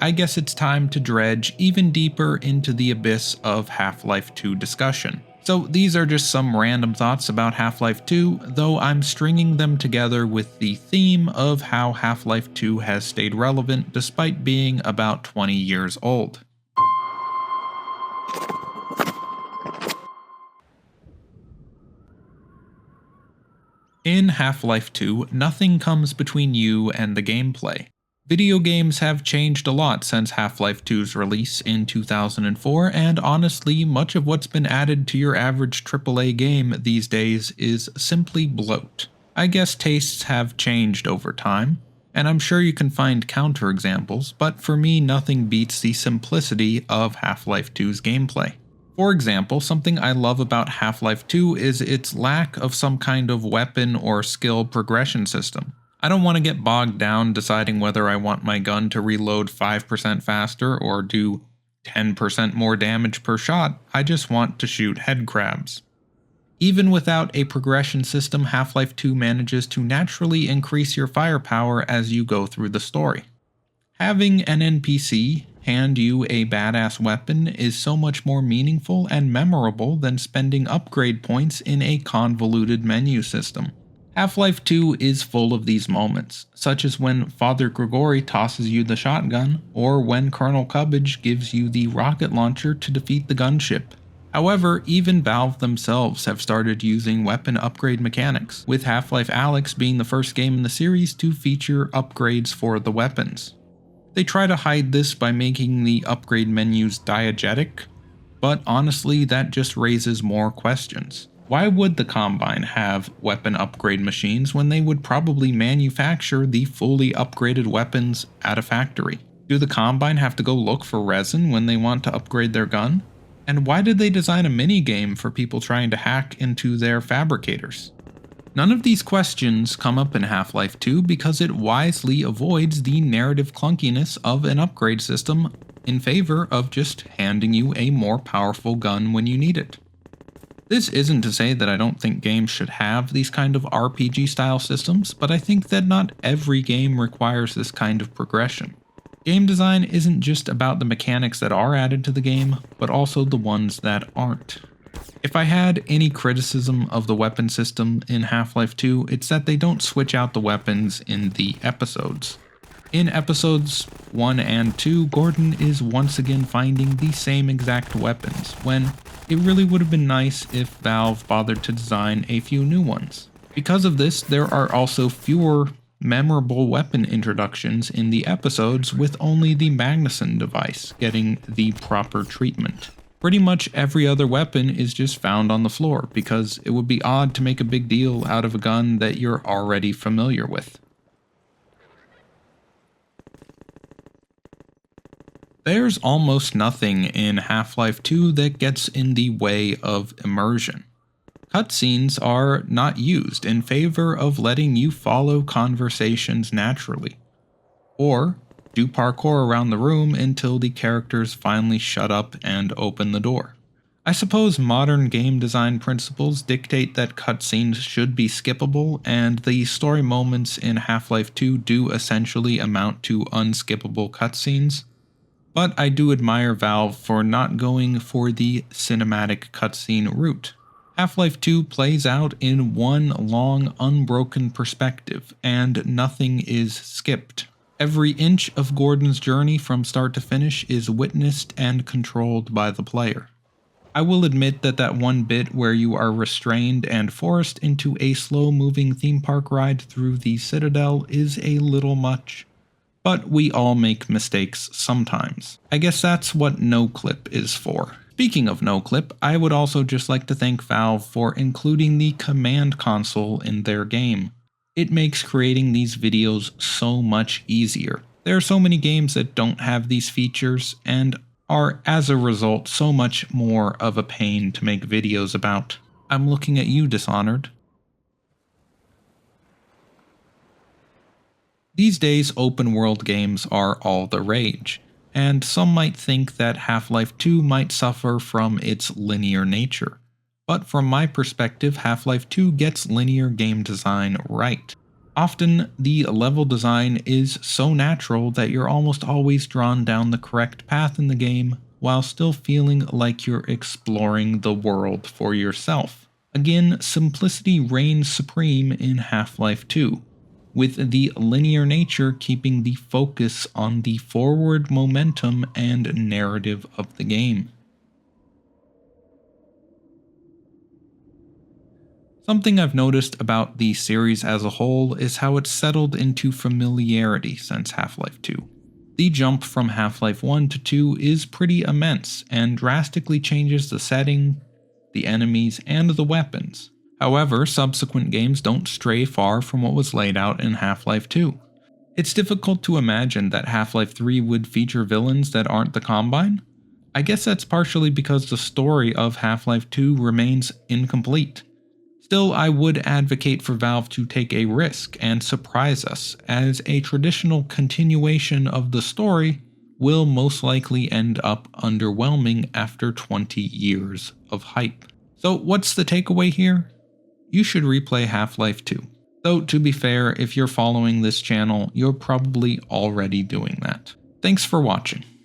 I guess it's time to dredge even deeper into the abyss of Half-Life 2 discussion. So these are just some random thoughts about Half-Life 2, though I'm stringing them together with the theme of how Half-Life 2 has stayed relevant despite being about 20 years old. In Half-Life 2, nothing comes between you and the gameplay. Video games have changed a lot since Half-Life 2's release in 2004, and honestly, much of what's been added to your average AAA game these days is simply bloat. I guess tastes have changed over time, and I'm sure you can find counterexamples, but for me nothing beats the simplicity of Half-Life 2's gameplay. For example, something I love about Half-Life 2 is its lack of some kind of weapon or skill progression system. I don't want to get bogged down deciding whether I want my gun to reload 5% faster or do 10% more damage per shot. I just want to shoot head crabs. Even without a progression system, Half-Life 2 manages to naturally increase your firepower as you go through the story. Having an NPC hand you a badass weapon is so much more meaningful and memorable than spending upgrade points in a convoluted menu system. Half-Life 2 is full of these moments, such as when Father Grigori tosses you the shotgun, or when Colonel Cubbage gives you the rocket launcher to defeat the gunship. However, even Valve themselves have started using weapon upgrade mechanics, with Half-Life Alyx being the first game in the series to feature upgrades for the weapons. They try to hide this by making the upgrade menus diegetic, but honestly that just raises more questions. Why would the Combine have weapon upgrade machines when they would probably manufacture the fully upgraded weapons at a factory? Do the Combine have to go look for resin when they want to upgrade their gun? And why did they design a minigame for people trying to hack into their fabricators? None of these questions come up in Half-Life 2 because it wisely avoids the narrative clunkiness of an upgrade system in favor of just handing you a more powerful gun when you need it. This isn't to say that I don't think games should have these kind of RPG style systems, but I think that not every game requires this kind of progression. Game design isn't just about the mechanics that are added to the game, but also the ones that aren't. If I had any criticism of the weapon system in Half-Life 2, it's that they don't switch out the weapons in the episodes. In episodes 1 and 2, Gordon is once again finding the same exact weapons, when it really would have been nice if Valve bothered to design a few new ones. Because of this, there are also fewer memorable weapon introductions in the episodes, with only the Magnuson device getting the proper treatment. Pretty much every other weapon is just found on the floor, because it would be odd to make a big deal out of a gun that you're already familiar with. There's almost nothing in Half-Life 2 that gets in the way of immersion. Cutscenes are not used in favor of letting you follow conversations naturally, or do parkour around the room until the characters finally shut up and open the door. I suppose modern game design principles dictate that cutscenes should be skippable, and the story moments in Half-Life 2 do essentially amount to unskippable cutscenes, but I do admire Valve for not going for the cinematic cutscene route. Half-Life 2 plays out in one long, unbroken perspective, and nothing is skipped. Every inch of Gordon's journey from start to finish is witnessed and controlled by the player. I will admit that one bit where you are restrained and forced into a slow-moving theme park ride through the Citadel is a little much. But we all make mistakes sometimes. I guess that's what NoClip is for. Speaking of NoClip, I would also just like to thank Valve for including the command console in their game. It makes creating these videos so much easier. There are so many games that don't have these features and are as a result so much more of a pain to make videos about. I'm looking at you, Dishonored. These days, open world games are all the rage, and some might think that Half-Life 2 might suffer from its linear nature. But from my perspective, Half-Life 2 gets linear game design right. Often, the level design is so natural that you're almost always drawn down the correct path in the game while still feeling like you're exploring the world for yourself. Again, simplicity reigns supreme in Half-Life 2, with the linear nature keeping the focus on the forward momentum and narrative of the game. Something I've noticed about the series as a whole is how it's settled into familiarity since Half-Life 2. The jump from Half-Life 1 to 2 is pretty immense and drastically changes the setting, the enemies, and the weapons. However, subsequent games don't stray far from what was laid out in Half-Life 2. It's difficult to imagine that Half-Life 3 would feature villains that aren't the Combine. I guess that's partially because the story of Half-Life 2 remains incomplete. Still, I would advocate for Valve to take a risk and surprise us, as a traditional continuation of the story will most likely end up underwhelming after 20 years of hype. So what's the takeaway here? You should replay Half-Life 2. Though to be fair, if you're following this channel, you're probably already doing that. Thanks for watching.